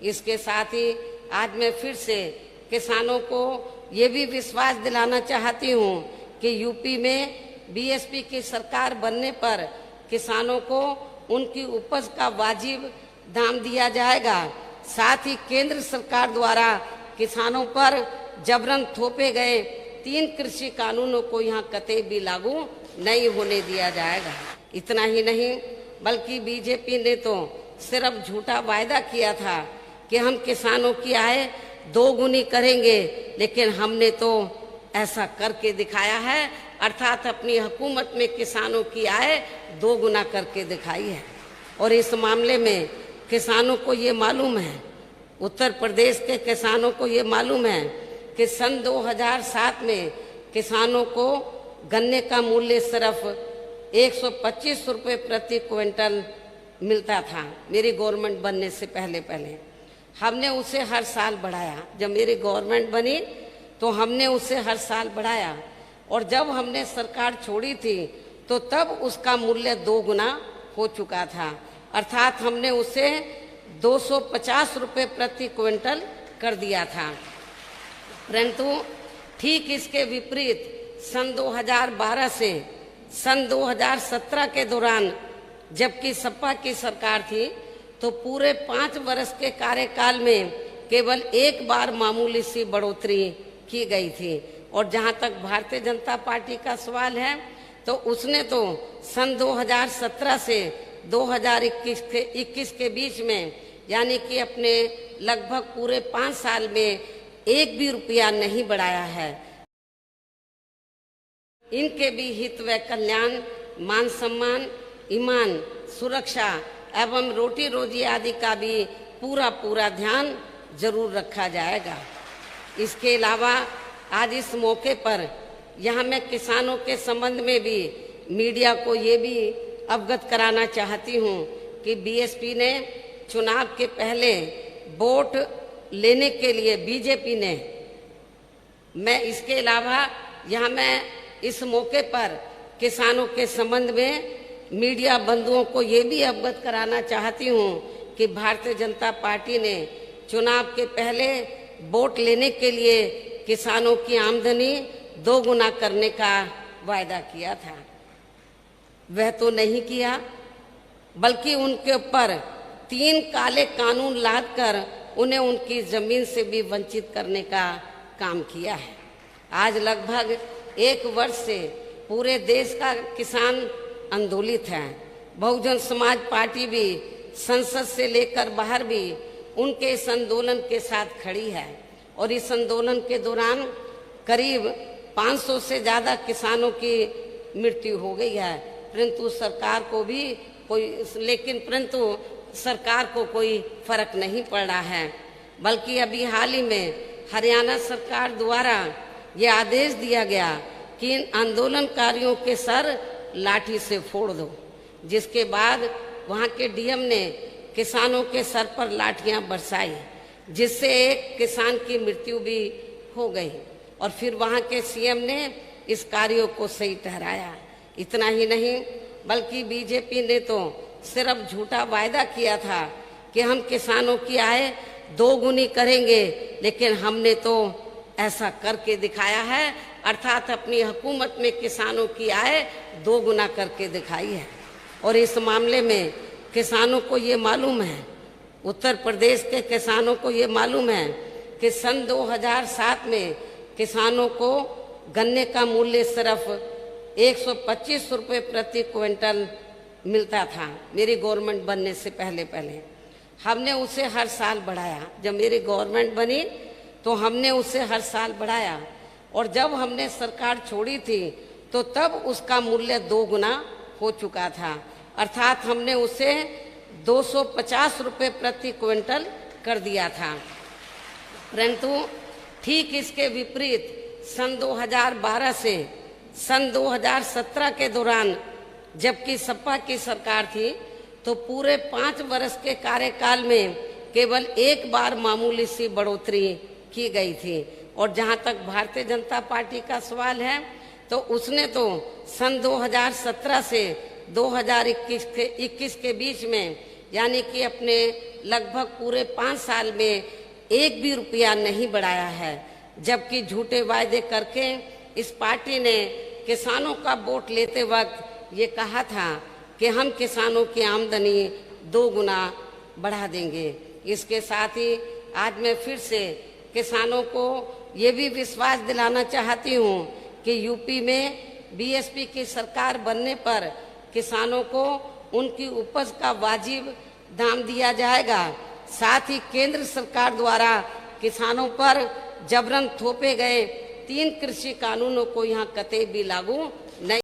इसके साथ ही आज मैं फिर से किसानों को ये भी विश्वास दिलाना चाहती हूँ कि यूपी में बीएसपी की सरकार बनने पर किसानों को उनकी उपज का वाजिब दाम दिया जाएगा। साथ ही केंद्र सरकार द्वारा किसानों पर जबरन थोपे गए 3 कृषि कानूनों को यहाँ कतई भी लागू नहीं होने दिया जाएगा। इतना ही नहीं बल्कि बीजेपी ने तो सिर्फ झूठा वायदा किया था कि हम किसानों की आय 2 गुनी करेंगे, लेकिन हमने तो ऐसा करके दिखाया है, अर्थात अपनी हुकूमत में किसानों की आय 2 गुना करके दिखाई है। और इस मामले में किसानों को ये मालूम है, उत्तर प्रदेश के किसानों को ये मालूम है कि सन 2007 में किसानों को गन्ने का मूल्य सिर्फ 125 रुपये प्रति क्विंटल मिलता था। मेरी गवर्नमेंट बनने से पहले हमने उसे हर साल बढ़ाया। जब मेरी गवर्नमेंट बनी तो हमने उसे हर साल बढ़ाया, और जब हमने सरकार छोड़ी थी तो तब उसका मूल्य 2 गुना हो चुका था, अर्थात हमने उसे 250 रुपये प्रति क्विंटल कर दिया था। परंतु ठीक इसके विपरीत सन 2012 से सन 2017 के दौरान जबकि सपा की सरकार थी तो पूरे 5 वर्ष के कार्यकाल में केवल एक बार मामूली सी बढ़ोतरी की गई थी। और जहां तक भारतीय जनता पार्टी का सवाल है तो उसने तो सन 2017 से 2021 के बीच में, यानी कि अपने लगभग पूरे 5 साल में 1 भी रुपया नहीं बढ़ाया है। इनके भी हित व कल्याण, मान सम्मान, ईमान, सुरक्षा एवं रोटी रोजी आदि का भी पूरा ध्यान जरूर रखा जाएगा। इसके अलावा आज इस मौके पर यहाँ मैं किसानों के संबंध में भी मीडिया को ये भी अवगत कराना चाहती हूँ कि बीएसपी ने चुनाव के पहले वोट लेने के लिए बीजेपी ने, मैं इसके अलावा यहाँ मैं इस मौके पर किसानों के संबंध में मीडिया बंधुओं को ये भी अवगत कराना चाहती हूँ कि भारतीय जनता पार्टी ने चुनाव के पहले वोट लेने के लिए किसानों की आमदनी 2 गुना करने का वायदा किया था। वह तो नहीं किया, बल्कि उनके ऊपर 3 काले कानून लादकर उन्हें उनकी जमीन से भी वंचित करने का काम किया है। आज लगभग 1 वर्ष से पूरे देश का किसान आंदोलित है। बहुजन समाज पार्टी भी संसद से लेकर बाहर भी उनके इस आंदोलन के साथ खड़ी है, और इस आंदोलन के दौरान करीब 500 से ज़्यादा किसानों की मृत्यु हो गई है। परंतु सरकार को कोई फर्क नहीं पड़ रहा है, बल्कि अभी हाल ही में हरियाणा सरकार द्वारा ये आदेश दिया गया कि इन आंदोलनकारियों के सर लाठी से फोड़ दो, जिसके बाद वहाँ के डीएम ने किसानों के सर पर लाठियां बरसाई, जिससे एक किसान की मृत्यु भी हो गई, और फिर वहाँ के सीएम ने इस कार्यों को सही ठहराया। इतना ही नहीं बल्कि बीजेपी ने तो सिर्फ झूठा वायदा किया था कि हम किसानों की आय 2 गुनी करेंगे, लेकिन हमने तो ऐसा करके दिखाया है, अर्थात अपनी हुकूमत में किसानों की आय 2 गुना करके दिखाई है। और इस मामले में किसानों को ये मालूम है, उत्तर प्रदेश के किसानों को ये मालूम है कि सन 2007 में किसानों को गन्ने का मूल्य सिर्फ 125 रुपये प्रति क्विंटल मिलता था। मेरी गवर्नमेंट बनने से पहले हमने उसे हर साल बढ़ाया। जब मेरी गवर्नमेंट बनी तो हमने उसे हर साल बढ़ाया, और जब हमने सरकार छोड़ी थी तो तब उसका मूल्य 2 गुना हो चुका था, अर्थात हमने उसे 250 रुपये प्रति क्विंटल कर दिया था। परंतु ठीक इसके विपरीत सन 2012 से सन 2017 के दौरान जबकि सपा की सरकार थी तो पूरे 5 वर्ष के कार्यकाल में केवल एक बार मामूली सी बढ़ोतरी की गई थी। और जहां तक भारतीय जनता पार्टी का सवाल है तो उसने तो सन 2017 से 2021 के बीच में, यानी कि अपने लगभग पूरे 5 साल में एक भी रुपया नहीं बढ़ाया है, जबकि झूठे वायदे करके इस पार्टी ने किसानों का वोट लेते वक्त ये कहा था कि हम किसानों की आमदनी 2 गुना बढ़ा देंगे। इसके साथ ही आज मैं फिर से किसानों को ये भी विश्वास दिलाना चाहती हूँ कि यूपी में बीएसपी की सरकार बनने पर किसानों को उनकी उपज का वाजिब दाम दिया जाएगा। साथ ही केंद्र सरकार द्वारा किसानों पर जबरन थोपे गए 3 कृषि कानूनों को यहाँ कतई भी लागू नहीं